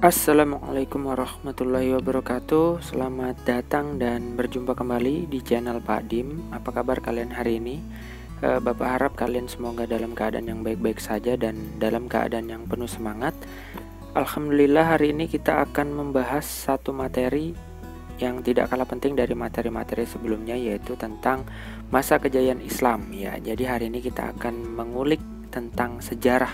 Assalamualaikum warahmatullahi wabarakatuh. Selamat datang dan berjumpa kembali di channel Pak Dim. Apa kabar kalian hari ini? Bapak harap kalian semoga dalam keadaan yang baik-baik saja dan dalam keadaan yang penuh semangat. Alhamdulillah, hari ini kita akan membahas satu materi yang tidak kalah penting dari materi-materi sebelumnya, yaitu tentang masa kejayaan Islam. Ya, jadi hari ini kita akan mengulik tentang sejarah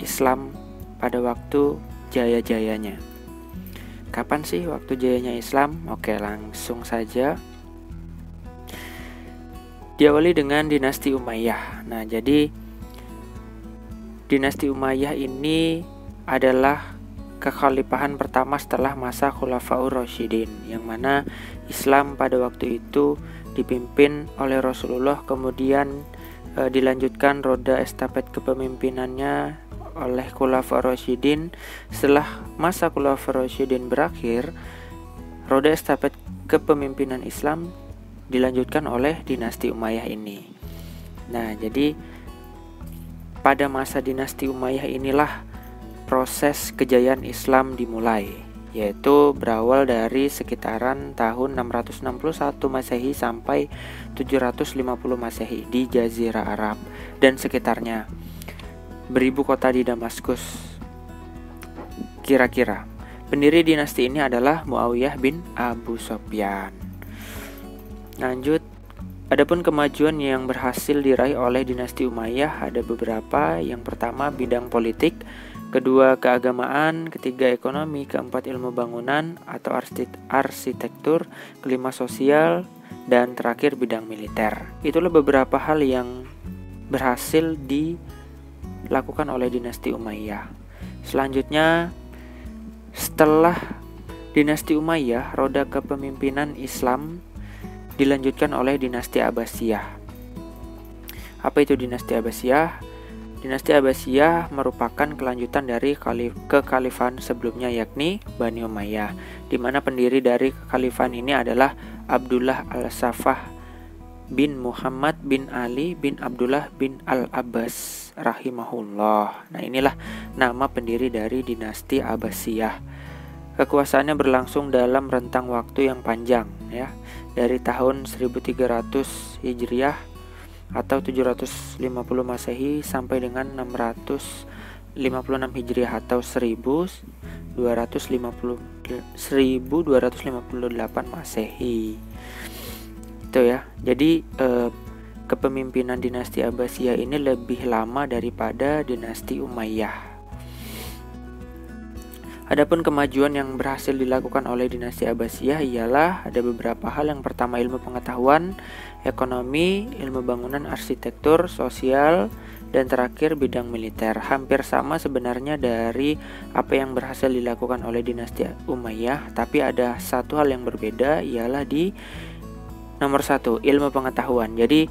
Islam pada waktu jaya-jayanya. Kapan sih waktu jayanya Islam? Oke, langsung saja. Diawali dengan dinasti Umayyah. Nah, jadi dinasti Umayyah ini adalah kekhalifahan pertama setelah masa Khulafaur Rasyidin, yang mana Islam pada waktu itu dipimpin oleh Rasulullah, kemudian dilanjutkan roda estafet kepemimpinannya oleh Khulafaur Rasyidin. Setelah masa Khulafaur Rasyidin berakhir, roda estafet kepemimpinan Islam dilanjutkan oleh dinasti Umayyah ini. Nah, jadi pada masa dinasti Umayyah inilah proses kejayaan Islam dimulai, yaitu berawal dari sekitaran tahun 661 Masehi sampai 750 Masehi di Jazirah Arab dan sekitarnya, beribu kota di Damaskus. Kira-kira pendiri dinasti ini adalah Muawiyah bin Abu Sufyan. Lanjut, adapun kemajuan yang berhasil diraih oleh dinasti Umayyah ada beberapa. Yang pertama, bidang politik, kedua keagamaan, ketiga ekonomi, keempat ilmu bangunan atau arsitektur, kelima sosial, dan terakhir bidang militer. Itulah beberapa hal yang berhasil dilakukan oleh dinasti Umayyah. Selanjutnya, setelah dinasti Umayyah, roda kepemimpinan Islam dilanjutkan oleh dinasti Abbasiyah. Apa itu dinasti Abbasiyah? Dinasti Abbasiyah merupakan kelanjutan dari kekhalifahan sebelumnya, yakni Bani Umayyah, di mana pendiri dari kekhalifahan ini adalah Abdullah al-Safah bin Muhammad bin Ali bin Abdullah bin al-Abbas rahimahullah. Nah, inilah nama pendiri dari dinasti Abbasiyah. Kekuasaannya berlangsung dalam rentang waktu yang panjang, ya, dari tahun 1300 Hijriah atau 750 Masehi sampai dengan 656 Hijriah atau 1258 Masehi. Itu ya. Jadi kepemimpinan dinasti Abbasiyah ini lebih lama daripada dinasti Umayyah. Adapun kemajuan yang berhasil dilakukan oleh dinasti Abbasiyah ialah ada beberapa hal. Yang pertama, ilmu pengetahuan, ekonomi, ilmu bangunan, arsitektur, sosial, dan terakhir bidang militer. Hampir sama sebenarnya dari apa yang berhasil dilakukan oleh dinasti Umayyah, tapi ada satu hal yang berbeda, ialah di nomor 1, ilmu pengetahuan. Jadi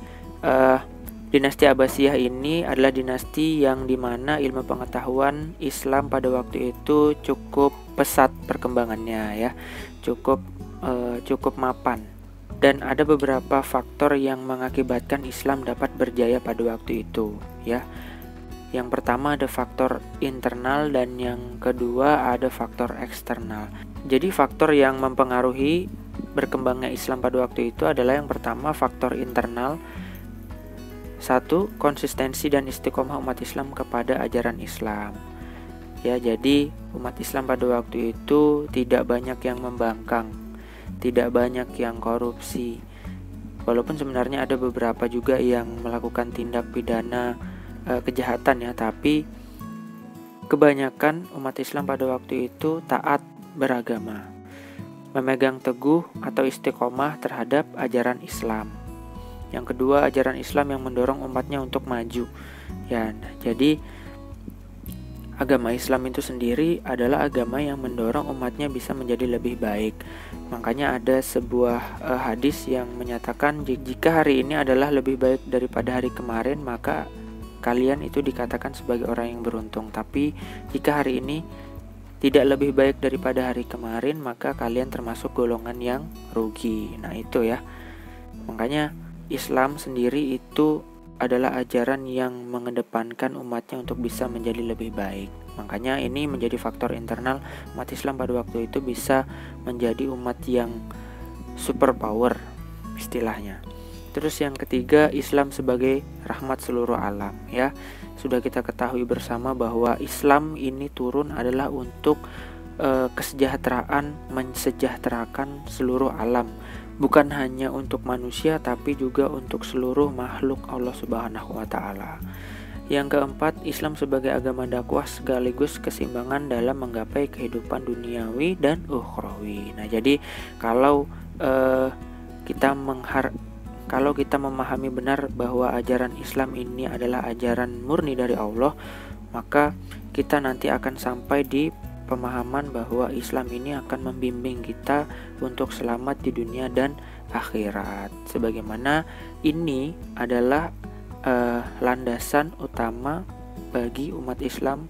dinasti Abbasiyah ini adalah dinasti yang dimana ilmu pengetahuan Islam pada waktu itu cukup pesat perkembangannya, ya, cukup mapan. Dan ada beberapa faktor yang mengakibatkan Islam dapat berjaya pada waktu itu, ya. Yang pertama ada faktor internal dan yang kedua ada faktor eksternal. Jadi faktor yang mempengaruhi berkembangnya Islam pada waktu itu adalah yang pertama faktor internal. 1. Konsistensi dan istiqomah umat Islam kepada ajaran Islam. Ya, jadi umat Islam pada waktu itu tidak banyak yang membangkang, tidak banyak yang korupsi. Walaupun sebenarnya ada beberapa juga yang melakukan tindak pidana kejahatan, ya, tapi kebanyakan umat Islam pada waktu itu taat beragama, memegang teguh atau istiqomah terhadap ajaran Islam. Yang kedua, ajaran Islam yang mendorong umatnya untuk maju. Ya, jadi agama Islam itu sendiri adalah agama yang mendorong umatnya bisa menjadi lebih baik. Makanya ada sebuah hadis yang menyatakan jika hari ini adalah lebih baik daripada hari kemarin, maka kalian itu dikatakan sebagai orang yang beruntung. Tapi jika hari ini tidak lebih baik daripada hari kemarin, maka kalian termasuk golongan yang rugi. Nah, itu ya. Makanya Islam sendiri itu adalah ajaran yang mengedepankan umatnya untuk bisa menjadi lebih baik. Makanya ini menjadi faktor internal umat Islam pada waktu itu bisa menjadi umat yang superpower istilahnya. Terus yang ketiga, Islam sebagai rahmat seluruh alam, ya. Sudah kita ketahui bersama bahwa Islam ini turun adalah untuk kesejahteraan, mensejahterakan seluruh alam, bukan hanya untuk manusia tapi juga untuk seluruh makhluk Allah Subhanahu wa taala. Yang keempat, Islam sebagai agama dakwah sekaligus keseimbangan dalam menggapai kehidupan duniawi dan ukhrawi. Nah, jadi kalau kita memahami benar bahwa ajaran Islam ini adalah ajaran murni dari Allah, maka kita nanti akan sampai di pemahaman bahwa Islam ini akan membimbing kita untuk selamat di dunia dan akhirat. Sebagaimana ini adalah landasan utama bagi umat Islam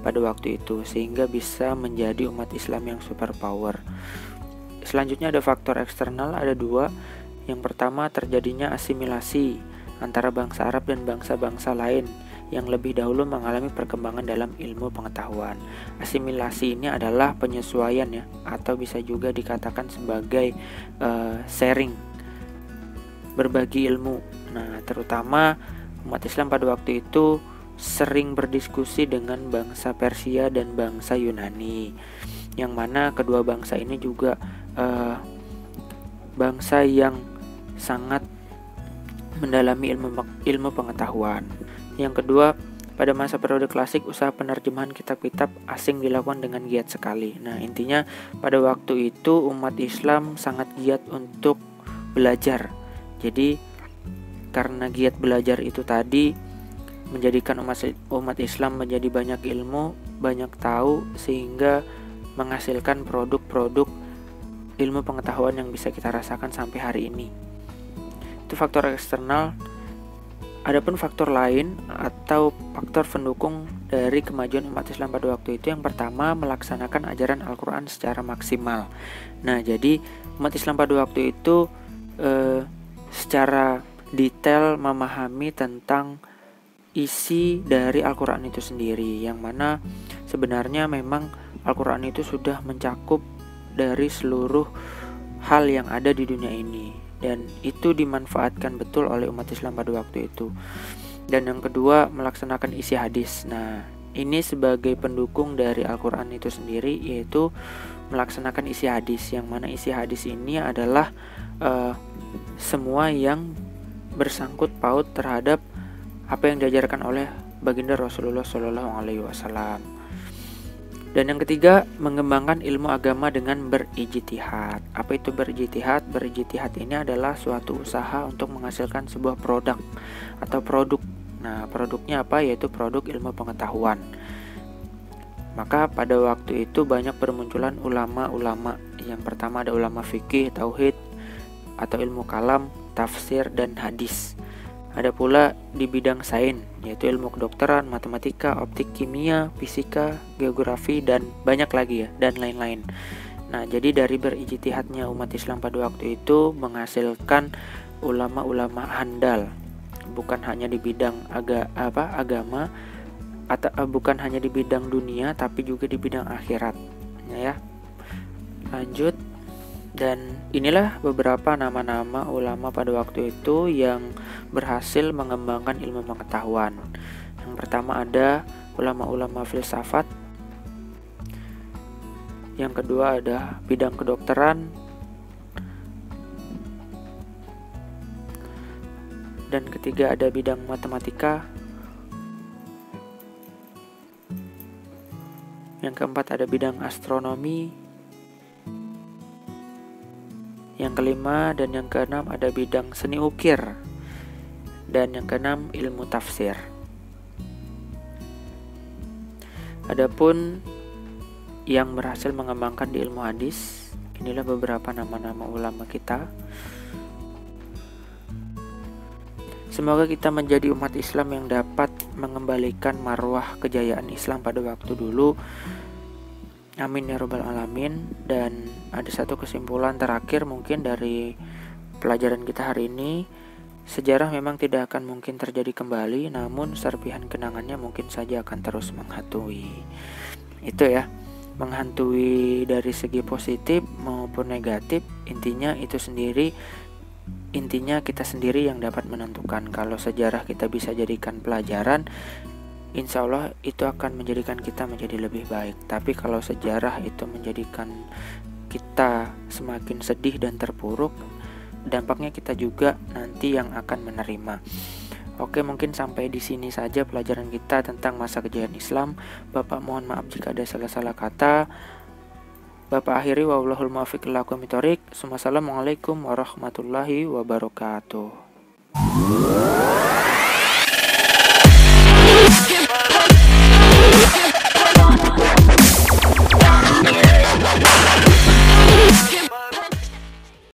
pada waktu itu, sehingga bisa menjadi umat Islam yang superpower. Selanjutnya ada faktor eksternal, ada dua. Yang pertama, terjadinya asimilasi antara bangsa Arab dan bangsa-bangsa lain yang lebih dahulu mengalami perkembangan dalam ilmu pengetahuan. Asimilasi ini adalah penyesuaian, ya, atau bisa juga dikatakan sebagai sharing, berbagi ilmu. Nah, terutama umat Islam pada waktu itu sering berdiskusi dengan bangsa Persia dan bangsa Yunani, yang mana kedua bangsa ini juga bangsa yang sangat mendalami ilmu pengetahuan. Yang kedua, pada masa periode klasik usaha penerjemahan kitab-kitab asing dilakukan dengan giat sekali. Nah, intinya pada waktu itu umat Islam sangat giat untuk belajar. Jadi karena giat belajar itu tadi menjadikan umat Islam menjadi banyak ilmu, banyak tahu, sehingga menghasilkan produk-produk ilmu pengetahuan yang bisa kita rasakan sampai hari ini. Itu faktor eksternal. Adapun faktor lain atau faktor pendukung dari kemajuan umat Islam pada waktu itu, yang pertama, melaksanakan ajaran Al-Quran secara maksimal. Nah, jadi umat Islam pada waktu itu secara detail memahami tentang isi dari Al-Quran itu sendiri, yang mana sebenarnya memang Al-Quran itu sudah mencakup dari seluruh hal yang ada di dunia ini, dan itu dimanfaatkan betul oleh umat Islam pada waktu itu. Dan yang kedua, melaksanakan isi hadis. Nah, ini sebagai pendukung dari Al-Quran itu sendiri, yaitu melaksanakan isi hadis, yang mana isi hadis ini adalah semua yang bersangkut paut terhadap apa yang diajarkan oleh baginda Rasulullah SAW. Dan yang ketiga, mengembangkan ilmu agama dengan berijtihad. Apa itu berijtihad? Berijtihad ini adalah suatu usaha untuk menghasilkan sebuah produk atau produk. Nah, produknya apa? Yaitu produk ilmu pengetahuan. Maka pada waktu itu banyak bermunculan ulama-ulama. Yang pertama ada ulama fikih, tauhid, atau ilmu kalam, tafsir, dan hadis. Ada pula di bidang sains, yaitu ilmu kedokteran, matematika, optik, kimia, fisika, geografi, dan banyak lagi, ya, dan lain-lain. Nah, jadi dari berijtihadnya umat Islam pada waktu itu menghasilkan ulama-ulama handal, bukan hanya di bidang agama, atau bukan hanya di bidang dunia, tapi juga di bidang akhirat, ya. Lanjut. Dan inilah beberapa nama-nama ulama pada waktu itu yang berhasil mengembangkan ilmu pengetahuan. Yang pertama ada ulama-ulama filsafat. Yang kedua ada bidang kedokteran. Dan ketiga ada bidang matematika. Yang keempat ada bidang astronomi. Yang kelima dan yang keenam ada bidang seni ukir. Dan yang keenam ilmu tafsir. Adapun yang berhasil mengembangkan di ilmu hadis, inilah beberapa nama-nama ulama kita. Semoga kita menjadi umat Islam yang dapat mengembalikan marwah kejayaan Islam pada waktu dulu. Amin ya rabbal alamin. Dan ada satu kesimpulan terakhir mungkin dari pelajaran kita hari ini, Sejarah memang tidak akan mungkin terjadi kembali, namun serpihan kenangannya mungkin saja akan terus menghantui. Itu ya, menghantui dari segi positif maupun negatif, intinya kita sendiri yang dapat menentukan. Kalau sejarah kita bisa jadikan pelajaran, insya Allah itu akan menjadikan kita menjadi lebih baik. Tapi kalau sejarah itu menjadikan kita semakin sedih dan terpuruk, dampaknya kita juga nanti yang akan menerima. Oke, mungkin sampai di sini saja pelajaran kita tentang masa kejayaan Islam. Bapak mohon maaf jika ada salah-salah kata. Bapak akhiri, wallahul muwaffiq ila aqwamit thoriq. Assalamualaikum warahmatullahi wabarakatuh.